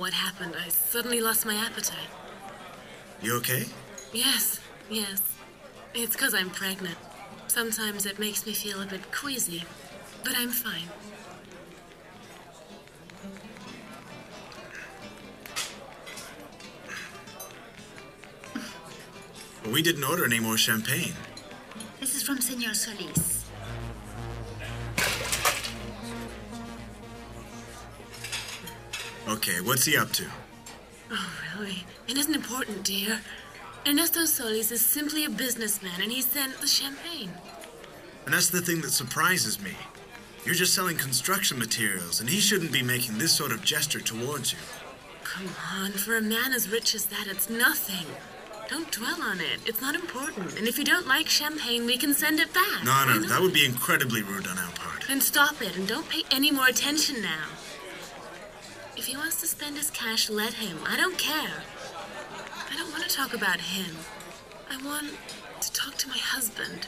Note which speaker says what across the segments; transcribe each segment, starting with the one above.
Speaker 1: what happened. I suddenly lost my appetite.
Speaker 2: You okay?
Speaker 1: Yes. It's because I'm pregnant. Sometimes it makes me feel a bit queasy, but I'm fine.
Speaker 2: We didn't order any more champagne.
Speaker 3: This is from Senor Solis.
Speaker 2: Okay, what's he up to?
Speaker 1: Oh, really? It isn't important, dear. Ernesto Solis is simply a businessman, and he sent the champagne.
Speaker 2: And that's the thing that surprises me. You're just selling construction materials, and he shouldn't be making this sort of gesture towards you.
Speaker 1: Come on, for a man as rich as that, it's nothing. Don't dwell on it. It's not important. And if you don't like champagne, we can send it back.
Speaker 2: No, that would be incredibly rude on our part.
Speaker 1: Then stop it, and don't pay any more attention now. If he wants to spend his cash, let him. I don't care. I don't want to talk about him. I want to talk to my husband.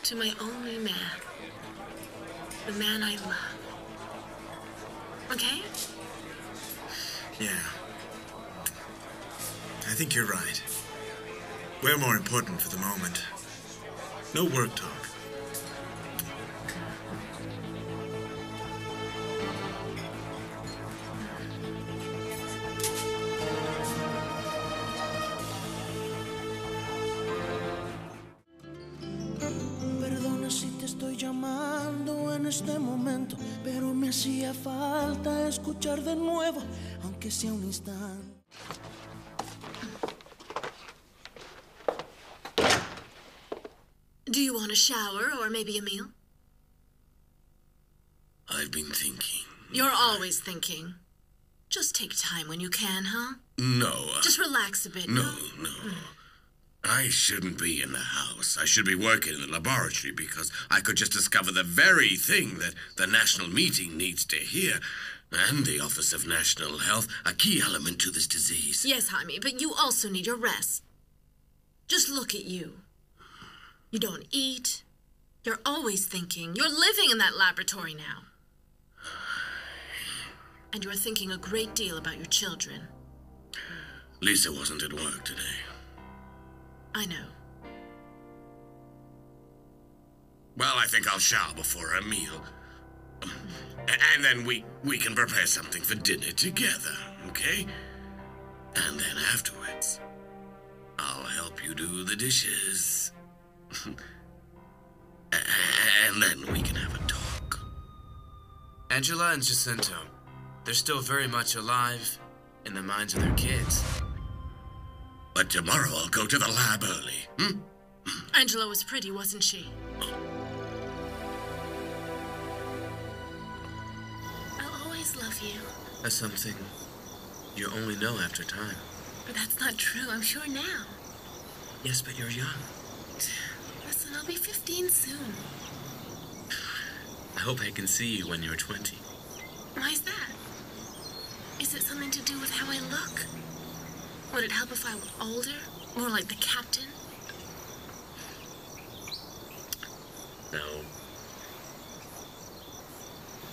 Speaker 1: To my only man. The man I love. Okay?
Speaker 2: Yeah. I think you're right. We're more important for the moment. No work talk.
Speaker 4: Perdona si te estoy llamando en este momento, pero me hacía falta escuchar de nuevo, aunque sea un instante.
Speaker 1: Do you want a shower or maybe a meal?
Speaker 5: I've been thinking.
Speaker 1: You're always thinking. Just take time when you can, huh?
Speaker 5: No.
Speaker 1: Just relax a bit.
Speaker 5: No. I shouldn't be in the house. I should be working in the laboratory because I could just discover the very thing that the national meeting needs to hear. And the Office of National Health, a key element to this disease.
Speaker 1: Yes, Jaime, but you also need your rest. Just look at you. You don't eat. You're always thinking. You're living in that laboratory now. And you're thinking a great deal about your children.
Speaker 5: Lisa wasn't at work today.
Speaker 1: I know.
Speaker 5: Well, I think I'll shower before our meal. And then we can prepare something for dinner together, okay? And then afterwards, I'll help you do the dishes. And then we can have a talk.
Speaker 6: Angela and Jacinto, they're still very much alive in the minds of their kids.
Speaker 5: But tomorrow I'll go to the lab early.
Speaker 1: Angela was pretty, wasn't she? I'll always love you.
Speaker 6: That's something you only know after time.
Speaker 1: But that's not true, I'm sure now.
Speaker 6: Yes, but you're young.
Speaker 1: Listen, I'll be 15 soon.
Speaker 6: I hope I can see you when you're 20.
Speaker 1: Why's that? Is it something to do with how I look? Would it help if I were older? More like the captain?
Speaker 6: No.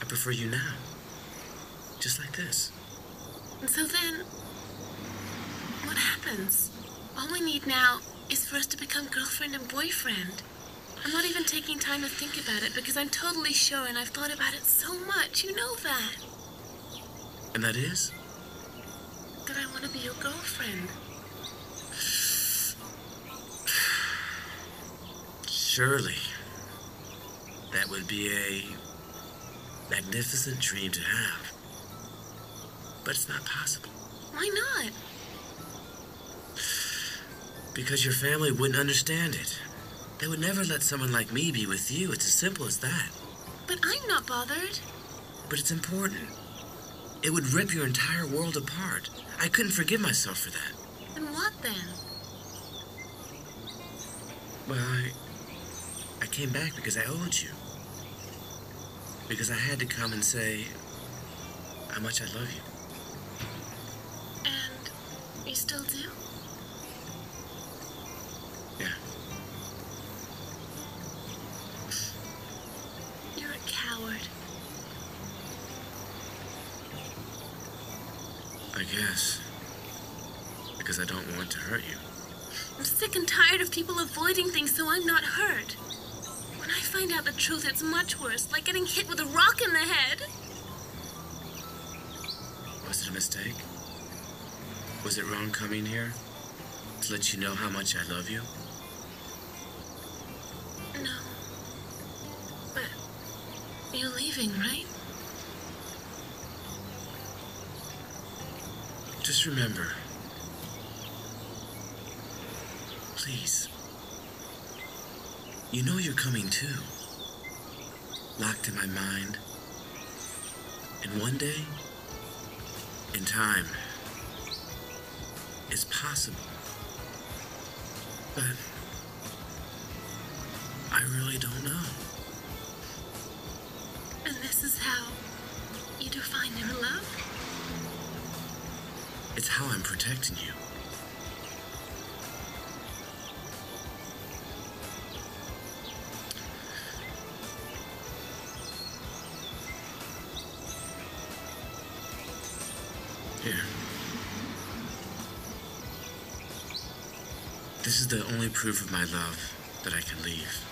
Speaker 6: I prefer you now. Just like this.
Speaker 1: And so then, what happens? All we need now is for us to become girlfriend and boyfriend. I'm not even taking time to think about it because I'm totally sure and I've thought about it so much. You know that.
Speaker 6: And that is?
Speaker 1: That I want to be your girlfriend.
Speaker 6: Surely. That would be a magnificent dream to have. But it's not possible.
Speaker 1: Why not?
Speaker 6: Because your family wouldn't understand it. They would never let someone like me be with you. It's as simple as that.
Speaker 1: But I'm not bothered.
Speaker 6: But it's important. It would rip your entire world apart. I couldn't forgive myself for that.
Speaker 1: And what then?
Speaker 6: Well, I came back because I owed you. Because I had to come and say how much I love you.
Speaker 1: And you still do?
Speaker 6: Yeah.
Speaker 1: You're a coward.
Speaker 6: guess. Because I don't want to hurt you.
Speaker 1: I'm sick and tired of people avoiding things so I'm not hurt. When I find out the truth, it's much worse, like getting hit with a rock in the head.
Speaker 6: Was it a mistake? Was it wrong coming here? To let you know how much I love you?
Speaker 1: No. But you're leaving, right?
Speaker 6: Just remember. Please. You know you're coming too. Locked in my mind. And one day, in time, it's possible. But I really don't know.
Speaker 1: And this is how you define your love?
Speaker 6: It's how I'm protecting you. Here. This is the only proof of my love that I can leave.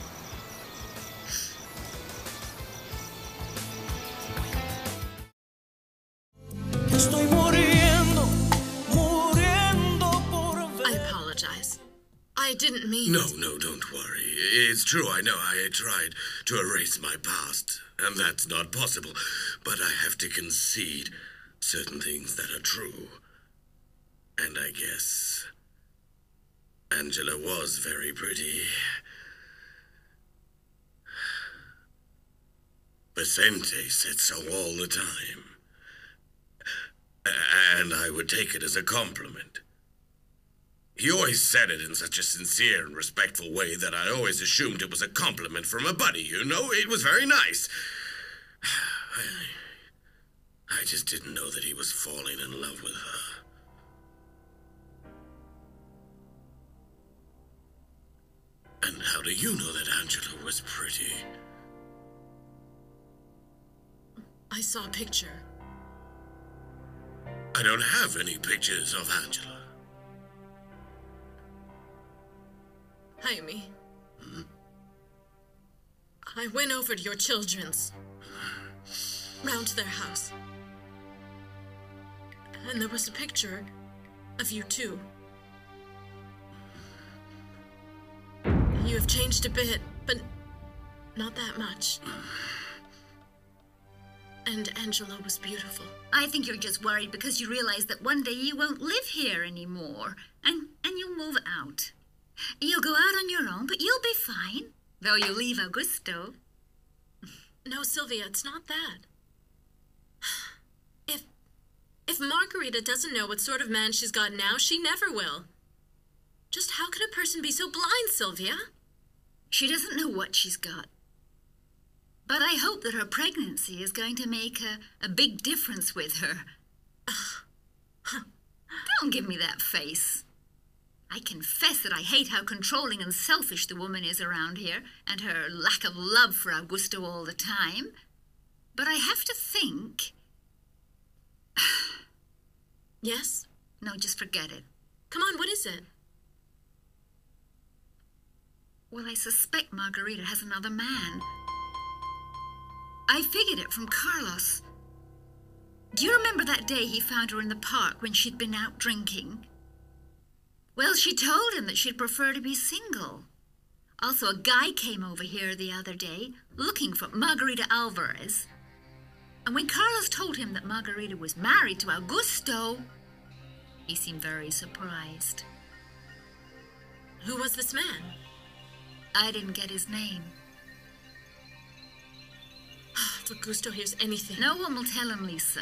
Speaker 4: Estoy muriendo, muriendo por ver.
Speaker 1: I apologize. I didn't mean
Speaker 5: No, don't worry. It's true, I know. I tried to erase my past, and that's not possible. But I have to concede certain things that are true. And I guess Angela was very pretty. Vicente said so all the time. And I would take it as a compliment. He always said it in such a sincere and respectful way that I always assumed it was a compliment from a buddy, you know? It was very nice. I just didn't know that he was falling in love with her. And how do you know that Angela was pretty?
Speaker 1: I saw a picture.
Speaker 5: I don't have any pictures of Angela.
Speaker 1: Jaime. I went over to your children's. Round to their house. And there was a picture of you two. You have changed a bit, but not that much. And Angela was beautiful.
Speaker 3: I think you're just worried because you realize that one day you won't live here anymore. And you'll move out. You'll go out on your own, but you'll be fine. Though you'll leave Augusto.
Speaker 1: No, Sylvia, it's not that. If Margarita doesn't know what sort of man she's got now, she never will. Just how could a person be so blind, Sylvia?
Speaker 3: She doesn't know what she's got. But I hope that her pregnancy is going to make a big difference with her. Don't give me that face. I confess that I hate how controlling and selfish the woman is around here, and her lack of love for Augusto all the time. But I have to think...
Speaker 1: Yes?
Speaker 3: No, just forget it.
Speaker 1: Come on, what is it?
Speaker 3: Well, I suspect Margarita has another man. I figured it from Carlos. Do you remember that day he found her in the park when she'd been out drinking? Well, she told him that she'd prefer to be single. Also, a guy came over here the other day looking for Margarita Alvarez. And when Carlos told him that Margarita was married to Augusto, he seemed very surprised.
Speaker 1: Who was this man?
Speaker 3: I didn't get his name.
Speaker 1: If Augusto hears anything...
Speaker 3: No one will tell him, Lisa,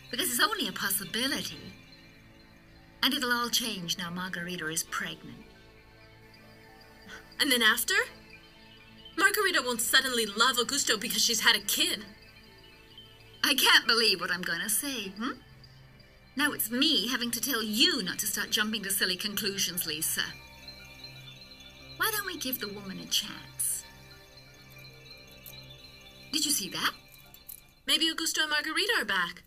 Speaker 3: because it's only a possibility. And it'll all change now Margarita is pregnant.
Speaker 1: And then after? Margarita won't suddenly love Augusto because she's had a kid.
Speaker 3: I can't believe what I'm going to say, Now it's me having to tell you not to start jumping to silly conclusions, Lisa. Why don't we give the woman a chance? Did you see that?
Speaker 1: Maybe Augusto and Margarita are back.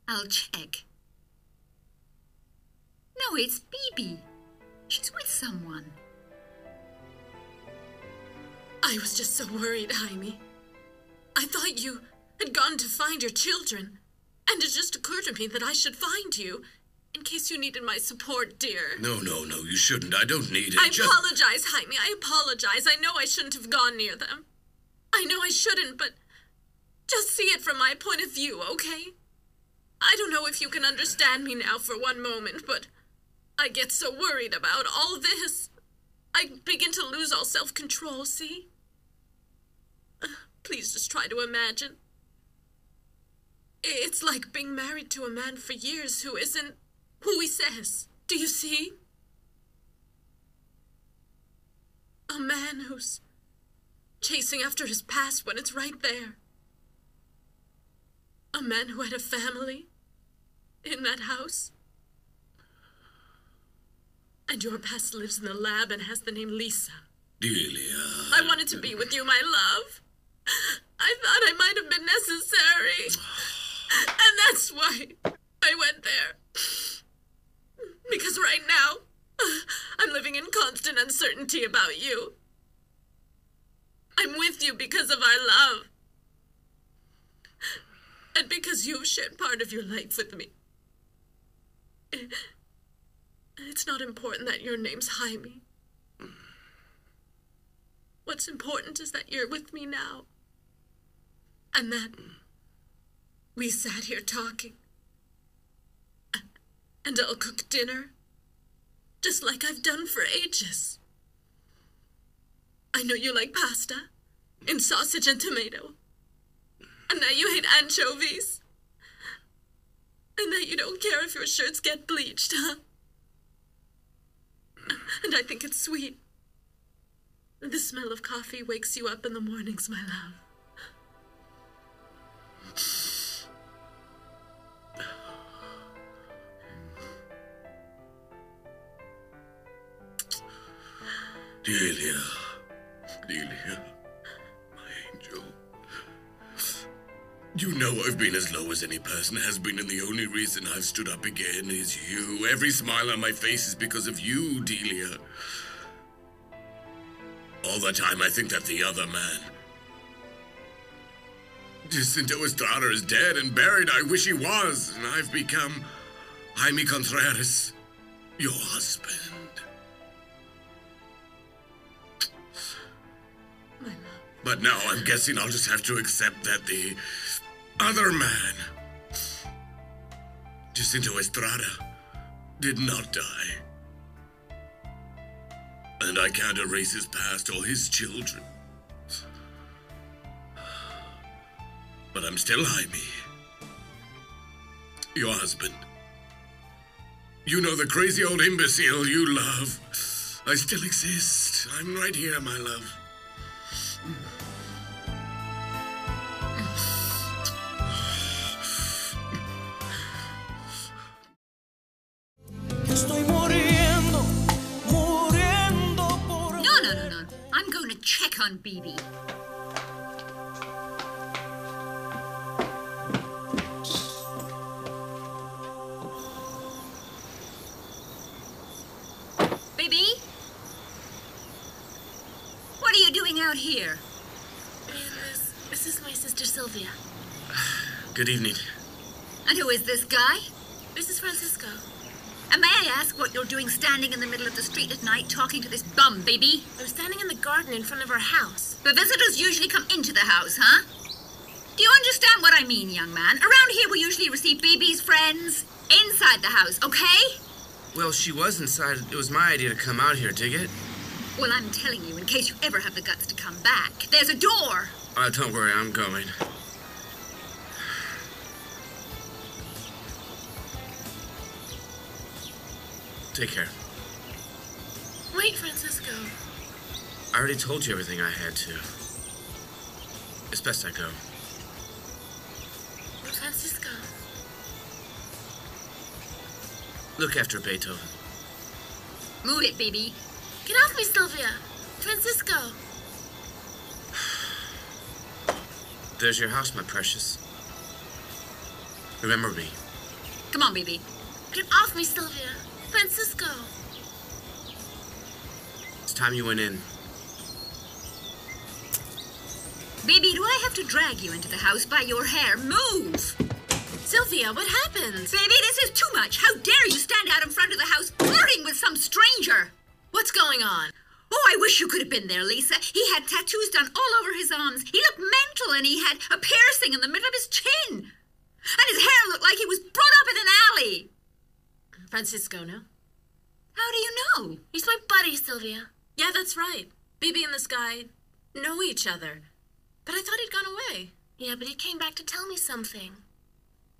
Speaker 3: I'll check. No, it's Bibi. She's with someone.
Speaker 1: I was just so worried, Jaime. I thought you had gone to find your children, and it just occurred to me that I should find you, in case you needed my support, dear.
Speaker 5: No, you shouldn't. I don't need it.
Speaker 1: I apologize, Jaime. I apologize. I know I shouldn't have gone near them. I know I shouldn't, but just see it from my point of view, okay? I don't know if you can understand me now for one moment, but I get so worried about all this. I begin to lose all self-control, see? Please just try to imagine. It's like being married to a man for years who isn't who he says. Do you see? A man who's chasing after his past when it's right there. A man who had a family in that house. And your past lives in the lab and has the name Lisa.
Speaker 5: Delia.
Speaker 1: I wanted to be with you, my love. I thought I might have been necessary. And that's why I went there. Because right now, I'm living in constant uncertainty about you. I'm with you because of our love. And because you've shared part of your life with me. It's not important that your name's Jaime. What's important is that you're with me now. And that we sat here talking. And I'll cook dinner, just like I've done for ages. I know you like pasta, and sausage and tomato. And that you hate anchovies. And that you don't care if your shirts get bleached, huh? And I think it's sweet. The smell of coffee wakes you up in the mornings, my love.
Speaker 5: Delia, my angel. You know I've been as low as any person has been, and the only reason I've stood up again is you. Every smile on my face is because of you, Delia. All the time I think that the other man, Jacinto Estrada, is dead and buried. I wish he was, and I've become Jaime Contreras, your husband. But now I'm guessing I'll just have to accept that the other man, Jacinto Estrada, did not die. And I can't erase his past or his children. But I'm still Jaime, your husband. You know, the crazy old imbecile you love. I still exist. I'm right here, my love.
Speaker 4: Estoy muriendo, muriendo por...
Speaker 3: No. I'm going to check on Bibi. Bibi? What are you doing out here?
Speaker 1: This is my sister Sylvia.
Speaker 6: Good evening.
Speaker 3: And who is this guy?
Speaker 1: This is Francisco.
Speaker 3: And may I ask what you're doing standing in the middle of the street at night talking to this bum, Bibi?
Speaker 1: I'm standing in the garden in front of our house.
Speaker 3: The visitors usually come into the house, huh? Do you understand what I mean, young man? Around here we usually receive Bibi's friends inside the house, okay?
Speaker 6: Well, she was inside. It was my idea to come out here, dig it?
Speaker 3: Well, I'm telling you, in case you ever have the guts to come back, there's a door.
Speaker 6: Don't worry, I'm going. Take care.
Speaker 1: Wait, Francisco.
Speaker 6: I already told you everything I had to. It's best I go.
Speaker 1: Francisco.
Speaker 6: Look after Beethoven.
Speaker 3: Move it, Bibi.
Speaker 1: Get off me, Sylvia. Francisco.
Speaker 6: There's your house, my precious. Remember me.
Speaker 3: Come on, Bibi.
Speaker 1: Get off me, Sylvia. Francisco.
Speaker 6: It's time you went in.
Speaker 3: Baby, do I have to drag you into the house by your hair? Move!
Speaker 1: Sylvia, what happened?
Speaker 3: Baby, this is too much. How dare you stand out in front of the house flirting with some stranger?
Speaker 1: What's going on?
Speaker 3: Oh, I wish you could have been there, Lisa. He had tattoos done all over his arms. He looked mental, and he had a piercing in the middle of his chin. And his hair looked like he was brought up in an alley.
Speaker 1: Francisco, no?
Speaker 3: How do you know?
Speaker 1: He's my buddy, Sylvia. Yeah, that's right. Bibi and this guy know each other. But I thought he'd gone away. Yeah, but he came back to tell me something.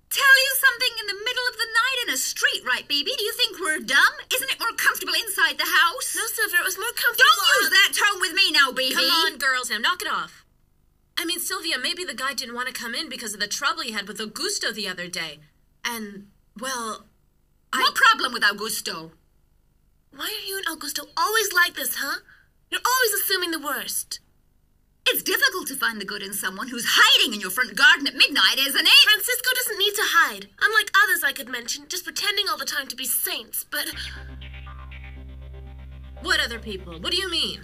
Speaker 3: Tell you something in the middle of the night in a street, right, Bibi? Do you think we're dumb? Isn't it more comfortable inside the house?
Speaker 1: No, Sylvia, it was more comfortable.
Speaker 3: Don't use that tone with me now, Bibi.
Speaker 1: Come on, girls, now knock it off. I mean, Sylvia, maybe the guy didn't want to come in because of the trouble he had with Augusto the other day. And, well,
Speaker 3: What problem with Augusto?
Speaker 1: Why are you and Augusto always like this, huh? You're always assuming the worst.
Speaker 3: It's difficult to find the good in someone who's hiding in your front garden at midnight, isn't it?
Speaker 1: Francisco doesn't need to hide. Unlike others I could mention, just pretending all the time to be saints, but... What other people? What do you mean?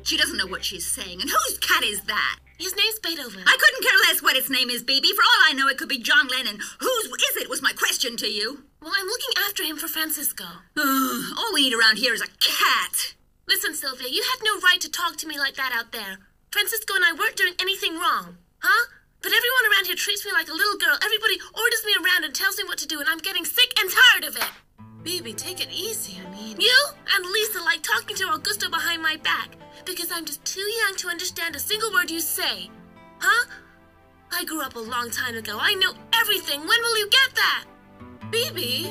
Speaker 3: She doesn't know what she's saying. And whose cat is that?
Speaker 1: His name's Beethoven.
Speaker 3: I couldn't care less what its name is, Bibi. For all I know, it could be John Lennon. Whose is it was my question to you.
Speaker 1: Well, I'm looking after him for Francisco.
Speaker 3: All we need around here is a cat.
Speaker 1: Listen, Sylvia, you had no right to talk to me like that out there. Francisco and I weren't doing anything wrong, huh? But everyone around here treats me like a little girl. Everybody orders me around and tells me what to do, and I'm getting sick and tired of it. Baby, take it easy, I mean... You and Lisa like talking to Augusto behind my back because I'm just too young to understand a single word you say. Huh? I grew up a long time ago. I know everything. When will you get that? Baby...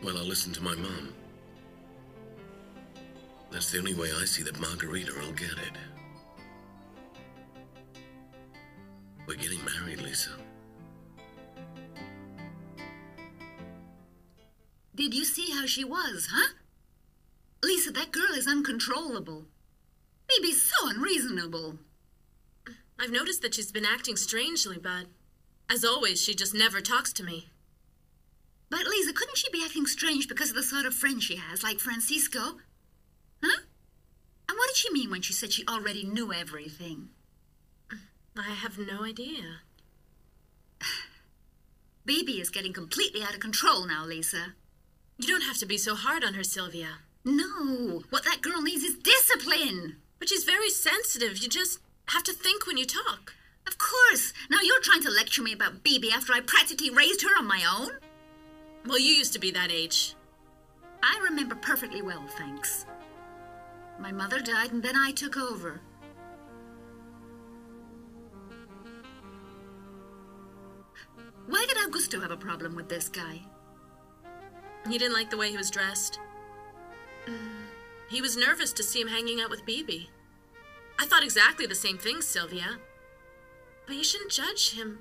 Speaker 5: Well, I'll listen to my mom. That's the only way I see that Margarita will get it. We're getting married, Lisa.
Speaker 3: Did you see how she was, huh? Lisa, that girl is uncontrollable. Maybe so unreasonable.
Speaker 1: I've noticed that she's been acting strangely, but as always, she just never talks to me.
Speaker 3: But Lisa, couldn't she be acting strange because of the sort of friend she has, like Francisco? Huh? And what did she mean when she said she already knew everything?
Speaker 1: I have no idea.
Speaker 3: Baby is getting completely out of control now, Lisa.
Speaker 1: You don't have to be so hard on her, Sylvia.
Speaker 3: No, what that girl needs is discipline.
Speaker 1: But she's very sensitive. You just have to think when you talk.
Speaker 3: Of course. Now you're trying to lecture me about Baby after I practically raised her on my own?
Speaker 1: Well, you used to be that age.
Speaker 3: I remember perfectly well, thanks. My mother died and then I took over. Why did Augusto have a problem with this guy?
Speaker 1: He didn't like the way he was dressed. He was nervous to see him hanging out with Bibi. I thought exactly the same thing, Sylvia. But you shouldn't judge him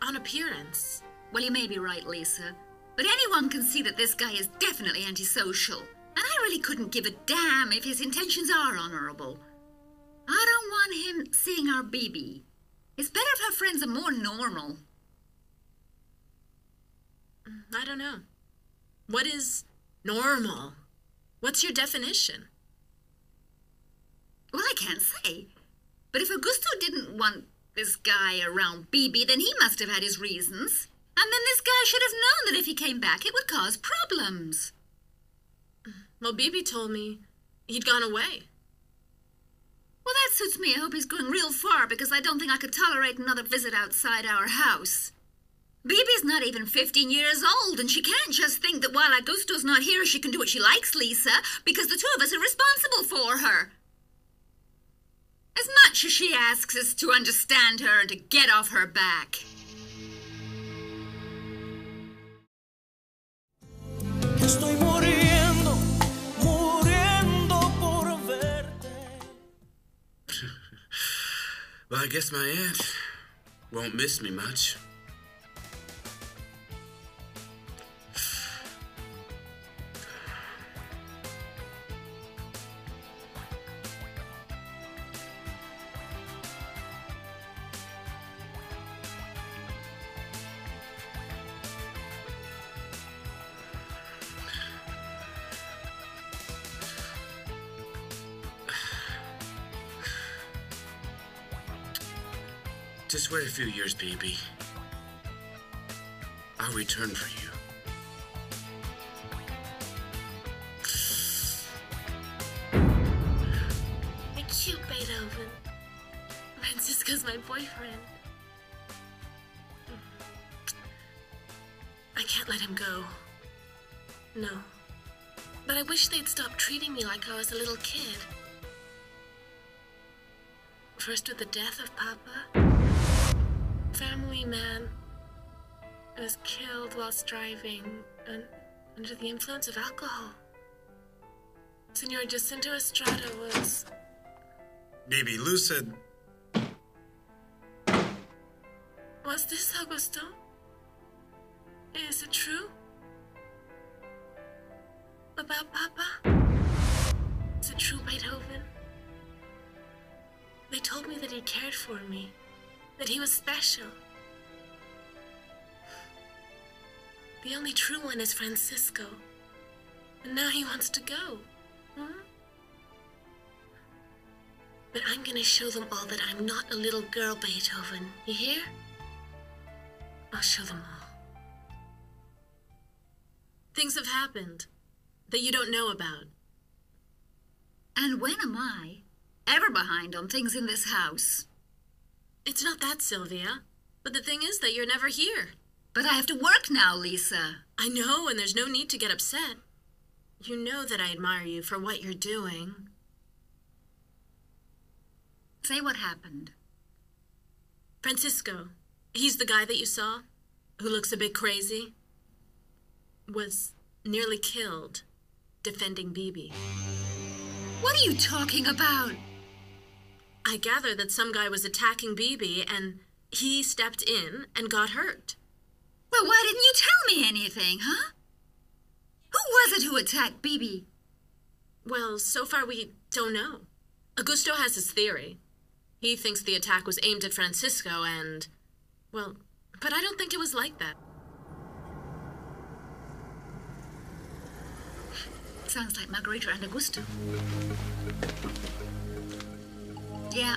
Speaker 1: on appearance.
Speaker 3: Well, you may be right, Lisa. But anyone can see that this guy is definitely antisocial. And I really couldn't give a damn if his intentions are honorable. I don't want him seeing our Bibi. It's better if her friends are more normal.
Speaker 1: I don't know. What is normal? What's your definition?
Speaker 3: Well, I can't say. But if Augusto didn't want this guy around Bibi, then he must have had his reasons. And then this guy should have known that if he came back, it would cause problems.
Speaker 1: Well, Bibi told me he'd gone away.
Speaker 3: Well, that suits me. I hope he's going real far, because I don't think I could tolerate another visit outside our house. Bibi's not even 15 years old, and she can't just think that while Augusto's not here, she can do what she likes, Lisa, because the two of us are responsible for her. As much as she asks us to understand her and to get off her back.
Speaker 4: Estoy muriendo,
Speaker 6: Well, I guess my aunt won't miss me much. Just wait a few years, baby. I'll return for you.
Speaker 1: You're cute, Beethoven. Francisco's my boyfriend. I can't let him go. No. But I wish they'd stop treating me like I was a little kid. First with the death of Papa. Family man was killed whilst driving and under the influence of alcohol. Senor Jacinto Estrada was...
Speaker 2: Baby, Lou said...
Speaker 1: Was this Augusto? Is it true? About Papa? Is it true, Beethoven? They told me that he cared for me. That he was special. The only true one is Francisco. And now he wants to go. But I'm gonna show them all that I'm not a little girl, Beethoven. You hear? I'll show them all. Things have happened that you don't know about.
Speaker 3: And when am I ever behind on things in this house?
Speaker 1: It's not that, Sylvia. But the thing is that you're never here.
Speaker 3: But I have to work now, Lisa.
Speaker 1: I know, and there's no need to get upset. You know that I admire you for what you're doing.
Speaker 3: Say what happened.
Speaker 1: Francisco, he's the guy that you saw, who looks a bit crazy, was nearly killed defending Bibi.
Speaker 3: What are you talking about?
Speaker 1: I gather that some guy was attacking Bibi and he stepped in and got hurt.
Speaker 3: Well, why didn't you tell me anything, huh? Who was it who attacked Bibi?
Speaker 1: Well, so far we don't know. Augusto has his theory. He thinks the attack was aimed at Francisco and... well, but I don't think it was like that.
Speaker 3: Sounds like Margarita and Augusto. Yeah.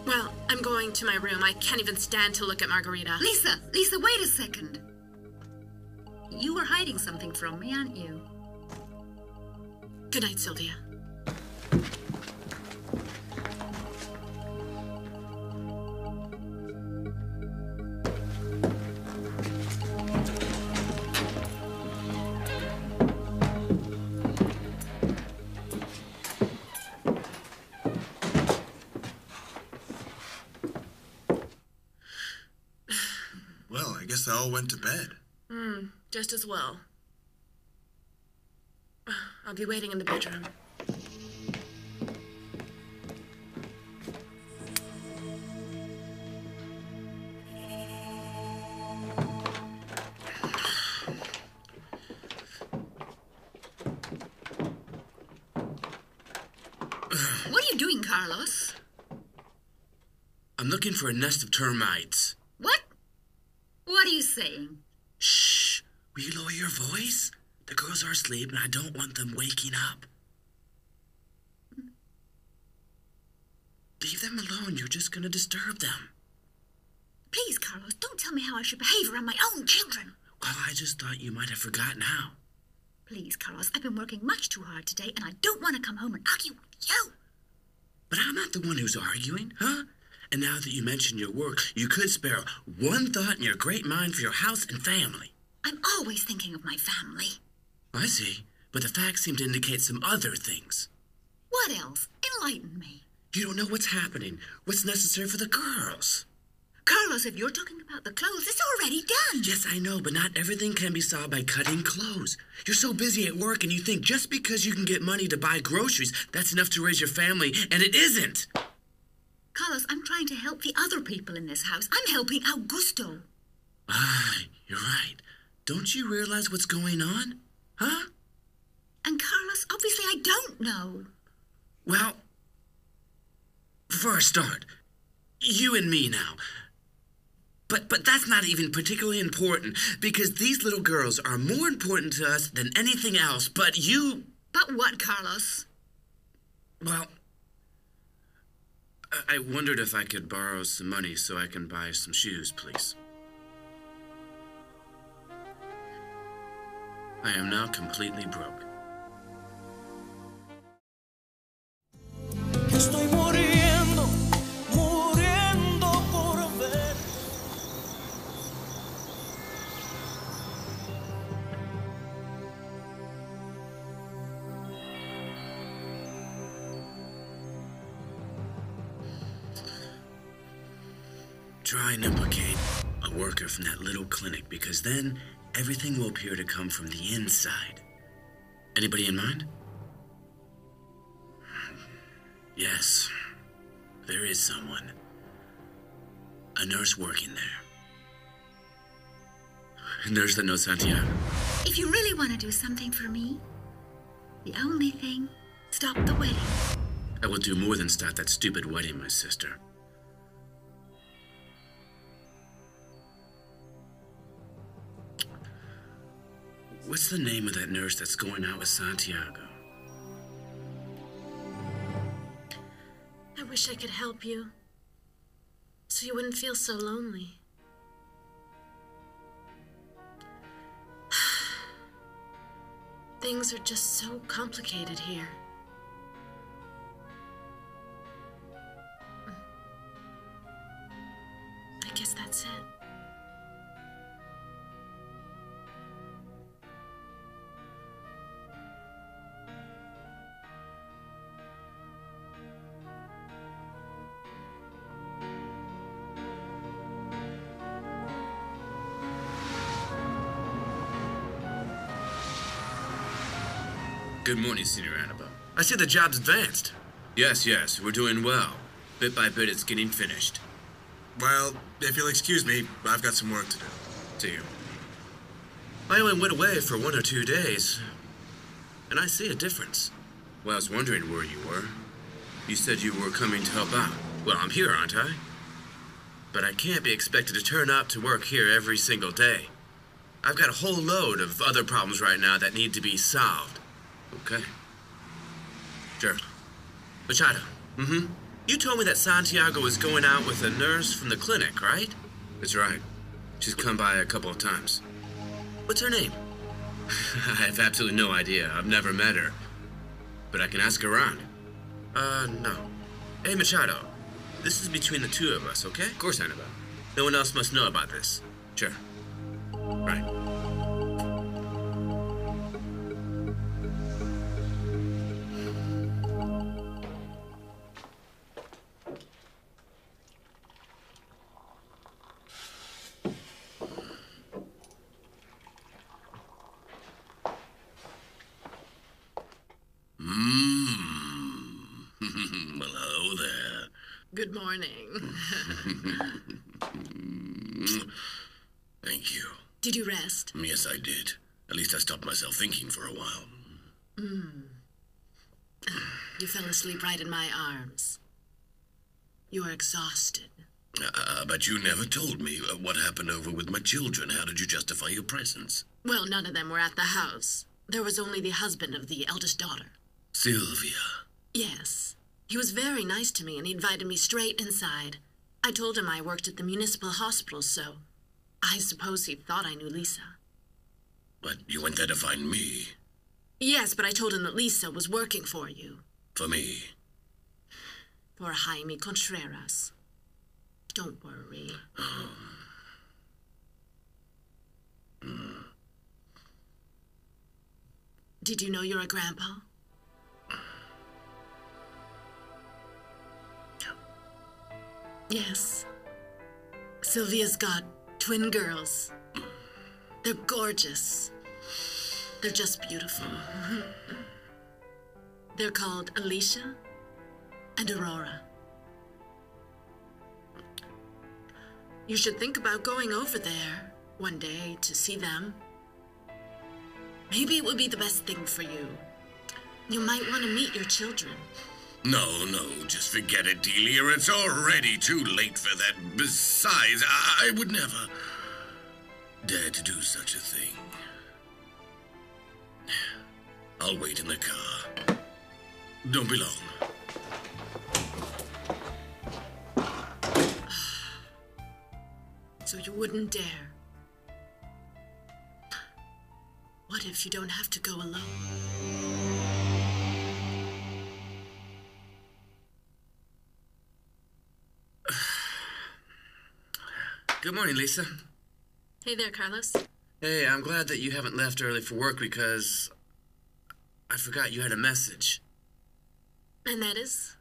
Speaker 1: Well, I'm going to my room. I can't even stand to look at Margarita.
Speaker 3: Lisa, wait a second. You were hiding something from me, aren't you?
Speaker 1: Good night, Sylvia.
Speaker 2: Well, I guess they all went to bed.
Speaker 1: Just as well. I'll be waiting in the bedroom.
Speaker 3: What are you doing, Carlos?
Speaker 6: I'm looking for a nest of termites.
Speaker 3: What? What are you saying?
Speaker 6: Shh! Will you lower your voice? The girls are asleep and I don't want them waking up. Leave them alone. You're just gonna disturb them.
Speaker 3: Please, Carlos, don't tell me how I should behave around my own children.
Speaker 6: Well, I just thought you might have forgotten how.
Speaker 3: Please, Carlos, I've been working much too hard today, and I don't want to come home and argue with you.
Speaker 6: But I'm not the one who's arguing, huh? And now that you mention your work, you could spare one thought in your great mind for your house and family.
Speaker 3: I'm always thinking of my family.
Speaker 6: I see, but the facts seem to indicate some other things.
Speaker 3: What else? Enlighten me.
Speaker 6: You don't know what's happening, what's necessary for the girls.
Speaker 3: Carlos, if you're talking about the clothes, it's already done.
Speaker 6: Yes, I know, but not everything can be solved by cutting clothes. You're so busy at work and you think just because you can get money to buy groceries, that's enough to raise your family, and it isn't.
Speaker 3: Carlos, I'm trying to help the other people in this house. I'm helping Augusto.
Speaker 6: Ah, you're right. Don't you realize what's going on? Huh?
Speaker 3: And Carlos, obviously I don't know.
Speaker 6: Well, for a start, you and me now. But that's not even particularly important, because these little girls are more important to us than anything else, but you...
Speaker 3: But what, Carlos?
Speaker 6: Well, I wondered if I could borrow some money so I can buy some shoes, please. I am now completely broke.
Speaker 4: Estoy muriendo, muriendo por ver.
Speaker 6: Try and implicate a worker from that little clinic, because then everything will appear to come from the inside. Anybody in mind? Yes, there is someone. A nurse working there. A nurse that knows Santiago.
Speaker 3: If you really want to do something for me, the only thing, stop the wedding.
Speaker 6: I will do more than stop that stupid wedding, my sister. What's the name of that nurse that's going out with Santiago?
Speaker 1: I wish I could help you, so you wouldn't feel so lonely. Things are just so complicated here. I guess that's it.
Speaker 6: Good morning, Senior Annabelle.
Speaker 2: I see the job's advanced.
Speaker 6: Yes, we're doing well. Bit by bit, it's getting finished.
Speaker 2: Well, if you'll excuse me, I've got some work to do.
Speaker 6: See you. I only went away for 1 or 2 days, and I see a difference. Well, I was wondering where you were. You said you were coming to help out. Well, I'm here, aren't I? But I can't be expected to turn up to work here every single day. I've got a whole load of other problems right now that need to be solved. Okay. Sure. Machado. Mm-hmm. You told me that Santiago was going out with a nurse from the clinic, right? That's right. She's come by a couple of times. What's her name? I have absolutely no idea. I've never met her. But I can ask around. No. Hey, Machado. This is between the two of us, okay? Of course, Annabelle. No one else must know about this. Sure. Right.
Speaker 5: Hello there.
Speaker 1: Good morning.
Speaker 5: Thank you.
Speaker 1: Did you rest?
Speaker 5: Yes, I did. At least I stopped myself thinking for a while.
Speaker 1: You fell asleep right in my arms. You are exhausted.
Speaker 5: But you never told me what happened over with my children. How did you justify your presence?
Speaker 1: Well, none of them were at the house. There was only the husband of the eldest daughter.
Speaker 5: Sylvia.
Speaker 1: Yes. He was very nice to me, and he invited me straight inside. I told him I worked at the municipal hospital, so I suppose he thought I knew Lisa.
Speaker 5: But you went there to find me.
Speaker 1: Yes, but I told him that Lisa was working for you.
Speaker 5: For me.
Speaker 1: For Jaime Contreras. Don't worry. Did you know you're a grandpa? Yes. Sylvia's got twin girls. They're gorgeous. They're just beautiful. They're called Alicia and Aurora. You should think about going over there one day to see them. Maybe it would be the best thing for you. You might want to meet your children.
Speaker 5: No, just forget it, Delia. It's already too late for that. Besides, I would never dare to do such a thing. I'll wait in the car. Don't be long.
Speaker 1: So you wouldn't dare. What if you don't have to go alone?
Speaker 6: Good morning, Lisa.
Speaker 1: Hey there, Carlos.
Speaker 6: Hey, I'm glad that you haven't left early for work because I forgot you had a message.
Speaker 1: And that is?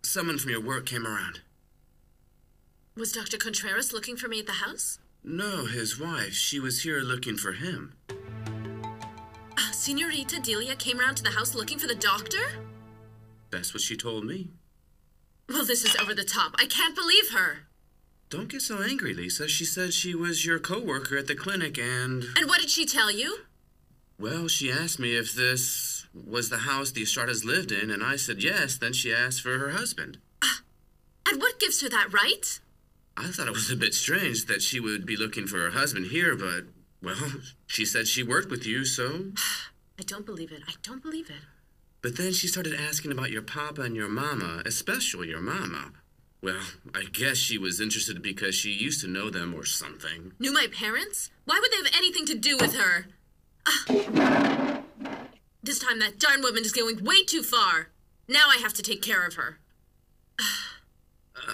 Speaker 6: Someone from your work came around.
Speaker 1: Was Dr. Contreras looking for me at the house?
Speaker 6: No, his wife. She was here looking for him.
Speaker 1: Senorita Delia came around to the house looking for the doctor?
Speaker 6: That's what she told me.
Speaker 1: Well, this is over the top. I can't believe her.
Speaker 6: Don't get so angry, Lisa. She said she was your coworker at the clinic and...
Speaker 1: And what did she tell you?
Speaker 6: Well, she asked me if this was the house the Estradas lived in, and I said yes. Then she asked for her husband.
Speaker 1: And what gives her that right?
Speaker 6: I thought it was a bit strange that she would be looking for her husband here, but, well, she said she worked with you, so...
Speaker 1: I don't believe it. I don't believe it.
Speaker 6: But then she started asking about your papa and your mama, especially your mama. Well, I guess she was interested because she used to know them or something.
Speaker 1: Knew my parents? Why would they have anything to do with her? This time that darn woman is going way too far. Now I have to take care of her.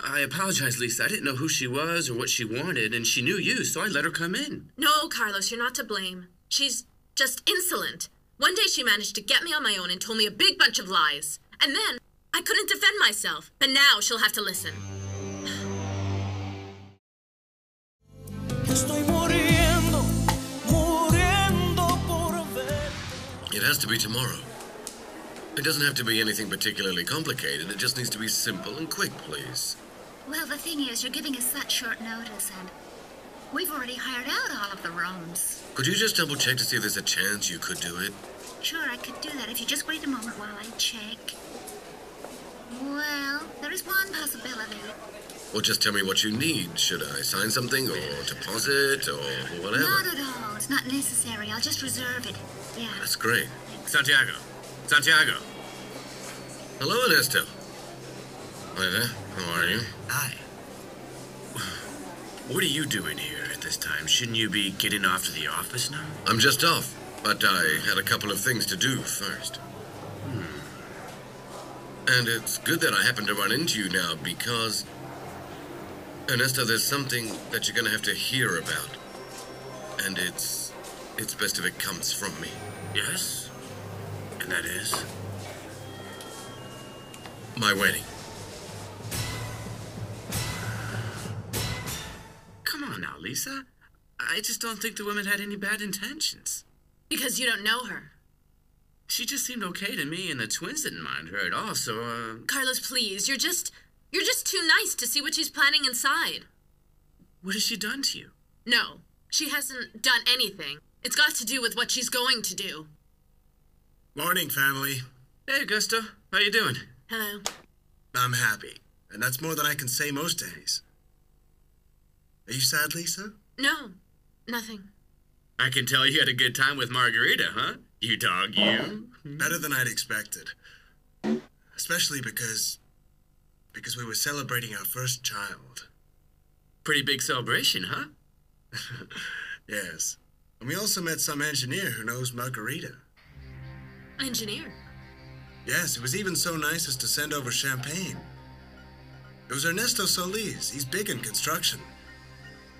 Speaker 6: I apologize, Lisa. I didn't know who she was or what she wanted, and she knew you, so I let her come in.
Speaker 1: No, Carlos, you're not to blame. She's just insolent. One day she managed to get me on my own and told me a big bunch of lies. And then I couldn't defend myself. But now she'll have to listen.
Speaker 4: Estoy muriendo, muriendo por ver.
Speaker 7: It has to be tomorrow. It doesn't have to be anything particularly complicated. It just needs to be simple and quick, please.
Speaker 3: Well, the thing is, you're giving us such short notice, and we've already hired out all of the rooms.
Speaker 7: Could you just double check to see if there's a chance you could do it?
Speaker 3: Sure, I could do that if you just wait a moment while I check. Well, there is one possibility.
Speaker 7: Well, just tell me what you need. Should I sign something or deposit or whatever?
Speaker 3: Not at all. It's not necessary. I'll just reserve it. Yeah.
Speaker 7: That's great.
Speaker 6: Santiago. Santiago.
Speaker 7: Hello, Ernesto. Hi there. How are you?
Speaker 6: Hi. What are you doing here at this time? Shouldn't you be getting off to the office now?
Speaker 7: I'm just off, but I had a couple of things to do first. And it's good that I happened to run into you now because, Ernesto, there's something that you're going to have to hear about. And it's best if it comes from me.
Speaker 6: Yes? And that is?
Speaker 7: My wedding.
Speaker 6: Come on now, Lisa. I just don't think the woman had any bad intentions.
Speaker 1: Because you don't know her.
Speaker 6: She just seemed okay to me, and the twins didn't mind her at all, so,
Speaker 1: Carlos, please. You're just too nice to see what she's planning inside.
Speaker 6: What has she done to you?
Speaker 1: No, she hasn't done anything. It's got to do with what she's going to do.
Speaker 2: Morning, family.
Speaker 6: Hey, Augusto. How you doing?
Speaker 1: Hello.
Speaker 2: I'm happy, and that's more than I can say most days. Are you sad, Lisa?
Speaker 1: No, nothing.
Speaker 6: I can tell you had a good time with Margarita, huh? You dog, you.
Speaker 2: Better than I'd expected. Especially because we were celebrating our first child.
Speaker 6: Pretty big celebration, huh?
Speaker 2: Yes. And we also met some engineer who knows Margarita.
Speaker 1: Engineer?
Speaker 2: Yes, it was even so nice as to send over champagne. It was Ernesto Solis. He's big in construction.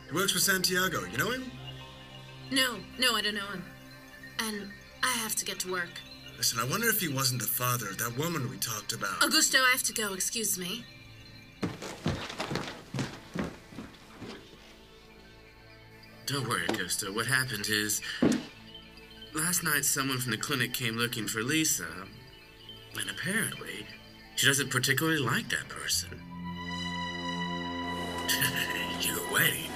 Speaker 2: He works for Santiago. You know him?
Speaker 1: No, I don't know him. And I have to get to work.
Speaker 2: Listen, I wonder if he wasn't the father of that woman we talked about.
Speaker 1: Augusto, I have to go. Excuse me.
Speaker 6: Don't worry, Augusto. What happened is, last night someone from the clinic came looking for Lisa, and apparently she doesn't particularly like that person. wedding?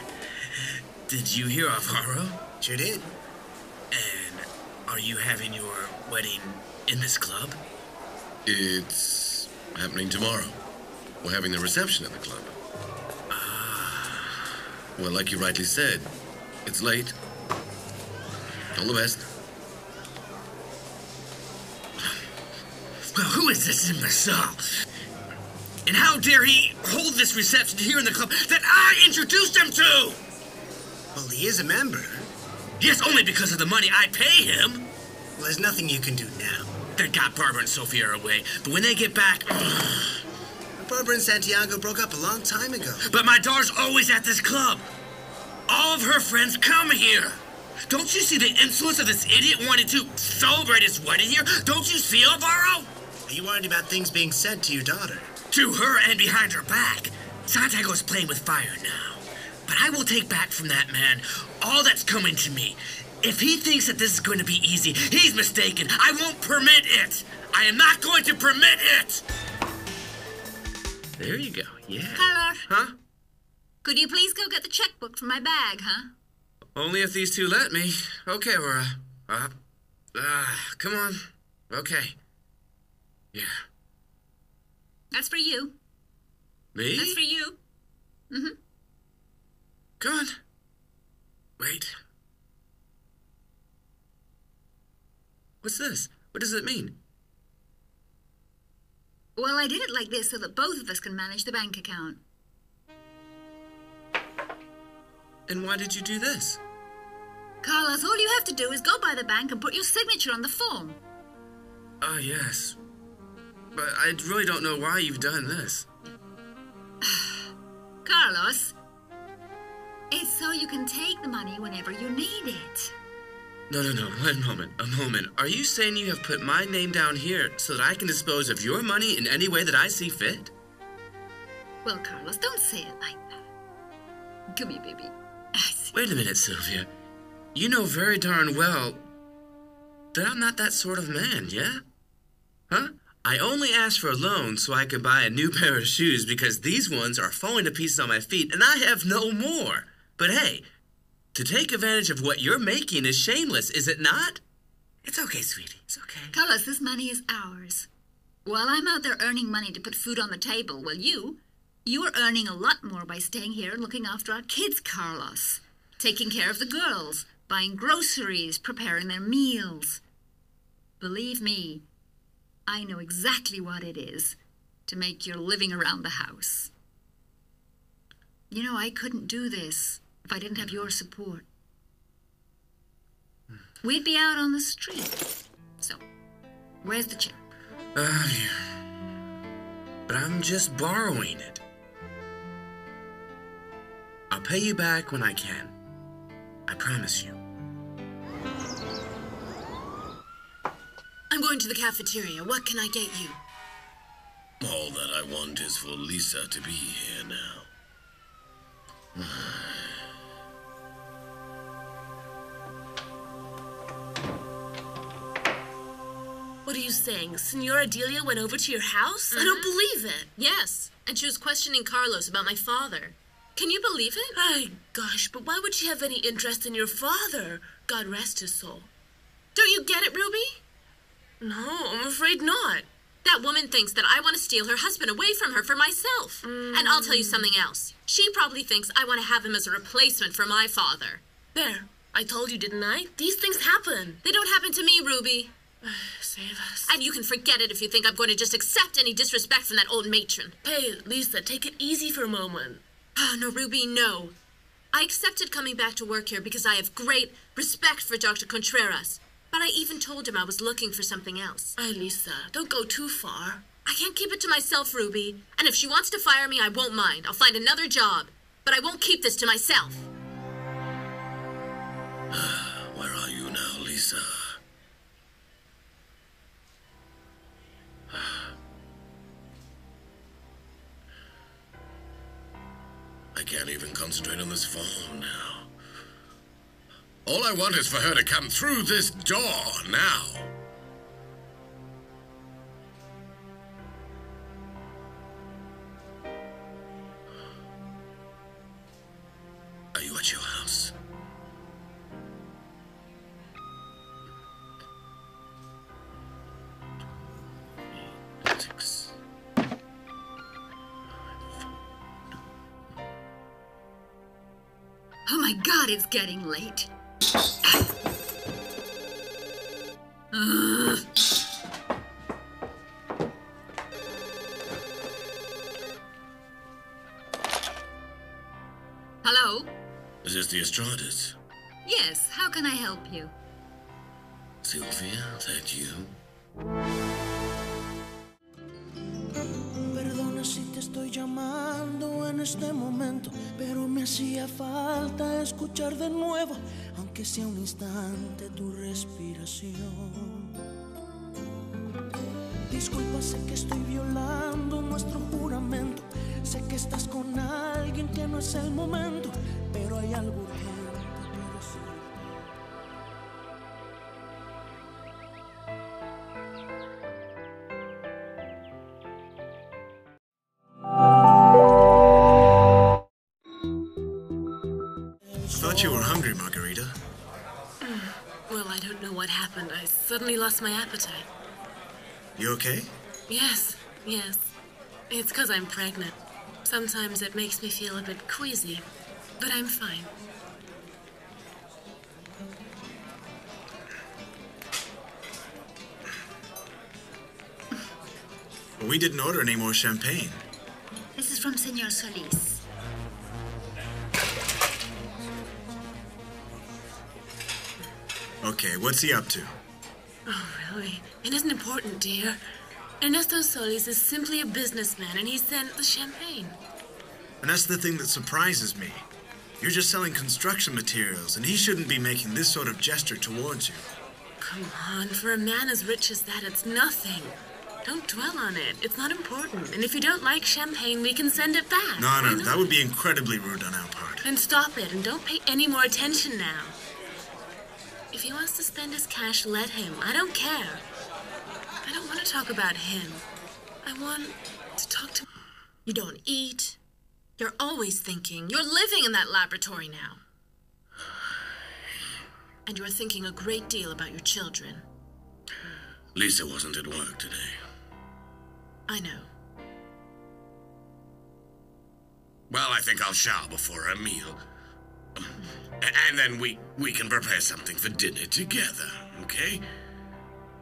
Speaker 6: Did you hear of Haro?
Speaker 2: Sure did.
Speaker 6: And are you having your wedding in this club?
Speaker 7: It's happening tomorrow. We're having the reception at the club. Well, like you rightly said, it's late. All the best.
Speaker 6: Well, who is this imbecile? And how dare he hold this reception here in the club that I introduced him to?
Speaker 2: Well, he is a member.
Speaker 6: Yes, only because of the money I pay him.
Speaker 2: Well, there's nothing you can do now.
Speaker 6: They got Barbara and Sophia away, but when they get back...
Speaker 2: Barbara and Santiago broke up a long time ago.
Speaker 6: But my daughter's always at this club. All of her friends come here. Don't you see the influence of this idiot wanting to celebrate his wedding here? Don't you see, Alvaro?
Speaker 2: Are you worried about things being said to your daughter?
Speaker 6: To her and behind her back. Santiago is playing with fire now. But I will take back from that man all that's coming to me. If he thinks that this is going to be easy, he's mistaken. I won't permit it. I am not going to permit it. There you go, yeah.
Speaker 3: Carlos.
Speaker 6: Huh?
Speaker 3: Could you please go get the checkbook from my bag, huh?
Speaker 6: Only if these two let me. Okay, Aurora. Come on. Okay. Yeah.
Speaker 3: That's for you.
Speaker 6: Me?
Speaker 3: That's for you. Mm-hmm.
Speaker 6: Come on. Wait. What's this? What does it mean?
Speaker 3: Well, I did it like this so that both of us can manage the bank account.
Speaker 6: And why did you do this?
Speaker 3: Carlos, all you have to do is go by the bank and put your signature on the form.
Speaker 6: Oh, yes. But I really don't know why you've done this.
Speaker 3: Carlos, it's so you can take the money whenever you need it.
Speaker 6: No. A moment. Are you saying you have put my name down here so that I can dispose of your money in any way that I see fit?
Speaker 3: Well, Carlos, don't say it like that. Come here, baby.
Speaker 6: Wait a minute, Sylvia. You know very darn well that I'm not that sort of man, yeah? Huh? I only asked for a loan so I could buy a new pair of shoes because these ones are falling to pieces on my feet and I have no more. But hey, to take advantage of what you're making is shameless, is it not? It's okay, sweetie. It's okay.
Speaker 3: Carlos, this money is ours. While I'm out there earning money to put food on the table, well, you are earning a lot more by staying here and looking after our kids, Carlos. Taking care of the girls, buying groceries, preparing their meals. Believe me, I know exactly what it is to make your living around the house. You know, I couldn't do this if I didn't have your support. We'd be out on the street. So, where's the check?
Speaker 6: Yeah. But I'm just borrowing it. I'll pay you back when I can. I promise you.
Speaker 1: I'm going to the cafeteria. What can I get you?
Speaker 5: All that I want is for Lisa to be here now.
Speaker 1: What are you saying? Senora Delia went over to your house? I don't believe it.
Speaker 8: Yes, and she was questioning Carlos about my father. Can you believe it?
Speaker 1: My gosh, but why would she have any interest in your father? God rest his soul.
Speaker 8: Don't you get it, Ruby?
Speaker 1: No, I'm afraid not.
Speaker 8: That woman thinks that I want to steal her husband away from her for myself. And I'll tell you something else. She probably thinks I want to have him as a replacement for my father.
Speaker 1: There, I told you, didn't I? These things happen.
Speaker 8: They don't happen to me, Ruby.
Speaker 1: Save us.
Speaker 8: And you can forget it if you think I'm going to just accept any disrespect from that old matron.
Speaker 1: Hey, Lisa, take it easy for a moment.
Speaker 8: Oh, no, Ruby, no. I accepted coming back to work here because I have great respect for Dr. Contreras. But I even told him I was looking for something else.
Speaker 1: Lisa, don't go too far.
Speaker 8: I can't keep it to myself, Ruby. And if she wants to fire me, I won't mind. I'll find another job. But I won't keep this to myself.
Speaker 5: Where are you now, Lisa? I can't even concentrate on this phone now. All I want is for her to come through this door now. you at your house. Six.
Speaker 3: Oh my God, it's getting late. Hello?
Speaker 5: Is this the Estradas?
Speaker 3: Yes, how can I help you?
Speaker 5: Sylvia, that you?
Speaker 4: Perdona si te estoy llamando en este momento, pero me hacía falta escuchar de nuevo, aunque sea un instante, tu respiración. Disculpa, sé que estoy violando nuestro juramento, sé que estás con alguien que no es el momento, pero hay algo urgente que decir.
Speaker 2: Thought you were hungry, Margarita.
Speaker 1: Well, I don't know what happened. I suddenly lost my appetite.
Speaker 2: You okay?
Speaker 1: Yes. It's because I'm pregnant. Sometimes it makes me feel a bit queasy, but I'm fine.
Speaker 2: We didn't order any more champagne.
Speaker 3: This is from Senor Solis.
Speaker 2: Okay, what's he up to?
Speaker 1: Oh, really? It isn't important, dear. Ernesto Solis is simply a businessman, and he sent the champagne.
Speaker 2: And that's the thing that surprises me. You're just selling construction materials, and he shouldn't be making this sort of gesture towards you.
Speaker 1: Come on, for a man as rich as that, it's nothing. Don't dwell on it. It's not important. And if you don't like champagne, we can send it back.
Speaker 2: No, that would be incredibly rude on our part.
Speaker 1: Then stop it, and don't pay any more attention now. If he wants to spend his cash, let him. I don't care. I don't want to talk about him. I want to talk to...
Speaker 8: You don't eat. You're always thinking. You're living in that laboratory now. And you're thinking a great deal about your children.
Speaker 5: Lisa wasn't at work today.
Speaker 8: I know.
Speaker 5: Well, I think I'll shower before our meal. And then we can prepare something for dinner together, okay?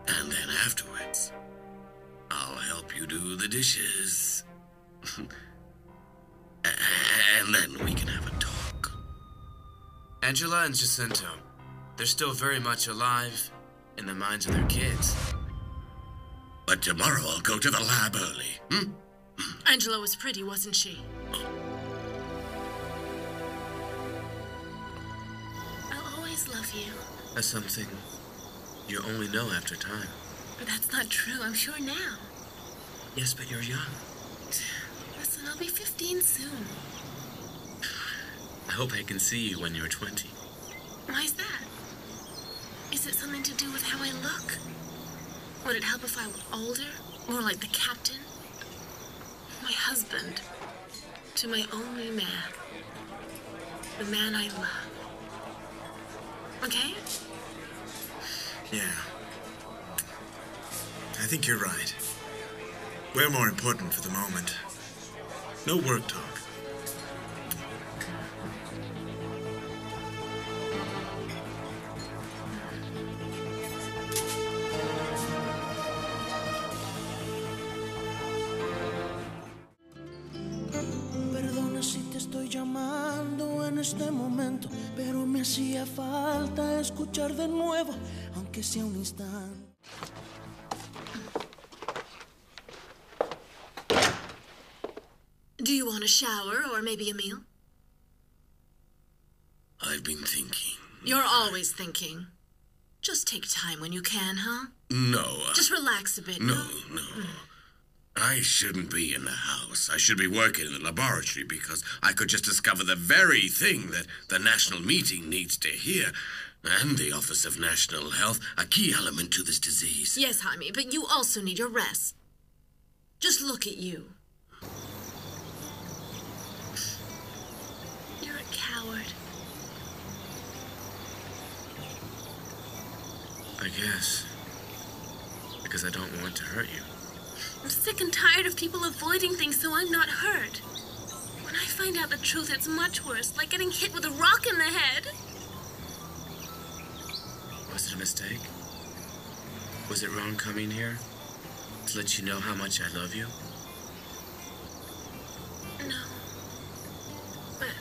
Speaker 5: And then afterwards, I'll help you do the dishes. And then we can have a talk.
Speaker 6: Angela and Jacinto, they're still very much alive in the minds of their kids.
Speaker 5: But tomorrow I'll go to the lab early.
Speaker 8: Angela was pretty, wasn't she?
Speaker 1: I'll always love you.
Speaker 6: That's something you only know after time.
Speaker 1: But that's not true. I'm sure now.
Speaker 6: Yes, but you're young.
Speaker 1: Listen, I'll be 15 soon.
Speaker 6: I hope I can see you when you're 20.
Speaker 1: Why's that? Is it something to do with how I look? Would it help if I were older? More like the captain? My husband. To my only man. The man I love. Okay?
Speaker 2: Yeah. I think you're right. We're more important for the moment. No work talk.
Speaker 4: Perdona si te estoy llamando en este momento, pero me hacía falta escuchar de nuevo, aunque sea un instante.
Speaker 8: Do you want a shower or maybe a meal?
Speaker 5: I've been thinking.
Speaker 8: You're always thinking. Just take time when you can, huh?
Speaker 5: No.
Speaker 8: Just relax a bit.
Speaker 5: No. I shouldn't be in the house. I should be working in the laboratory because I could just discover the very thing that the national meeting needs to hear. And the Office of National Health, a key element to this disease.
Speaker 8: Yes, Jaime, but you also need your rest. Just look at you.
Speaker 1: You're a coward.
Speaker 6: I guess. Because I don't want to hurt you.
Speaker 1: I'm sick and tired of people avoiding things so I'm not hurt. When I find out the truth, it's much worse, like getting hit with a rock in the head.
Speaker 6: Was it a mistake? Was it wrong coming here? To let you know how much I love you?
Speaker 1: No. But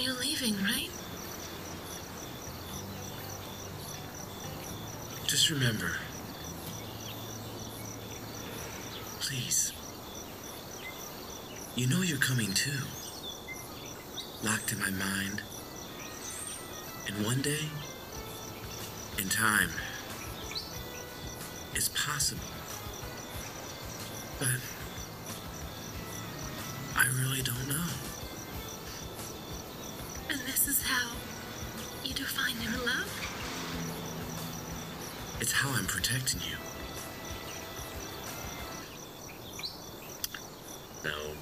Speaker 1: you're leaving, right?
Speaker 6: Just remember. Please. You know you're coming too. Locked in my mind. And one day, in time, it's possible. But I really don't know.
Speaker 1: And this is how you define your love?
Speaker 6: It's how I'm protecting you. No.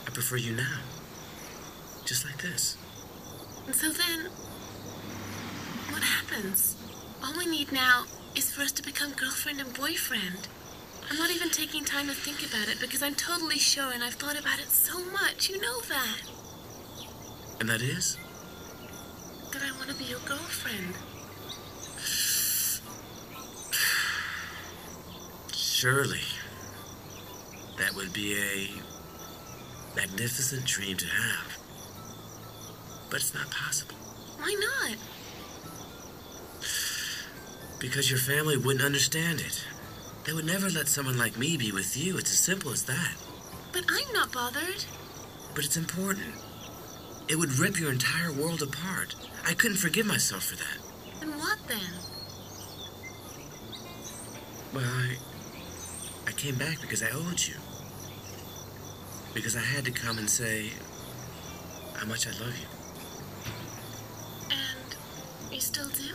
Speaker 6: I prefer you now. Just like this.
Speaker 1: And so then, what happens? All we need now is for us to become girlfriend and boyfriend. I'm not even taking time to think about it because I'm totally sure and I've thought about it so much. You know that.
Speaker 6: And that is?
Speaker 1: That I want to be your girlfriend.
Speaker 6: Surely. That would be a magnificent dream to have. But it's not possible.
Speaker 1: Why not?
Speaker 6: Because your family wouldn't understand it. They would never let someone like me be with you. It's as simple as that.
Speaker 1: But I'm not bothered.
Speaker 6: But it's important. It would rip your entire world apart. I couldn't forgive myself for that.
Speaker 1: And what then?
Speaker 6: Well, I came back because I owed you. Because I had to come and say how much I love you.
Speaker 1: And you still do?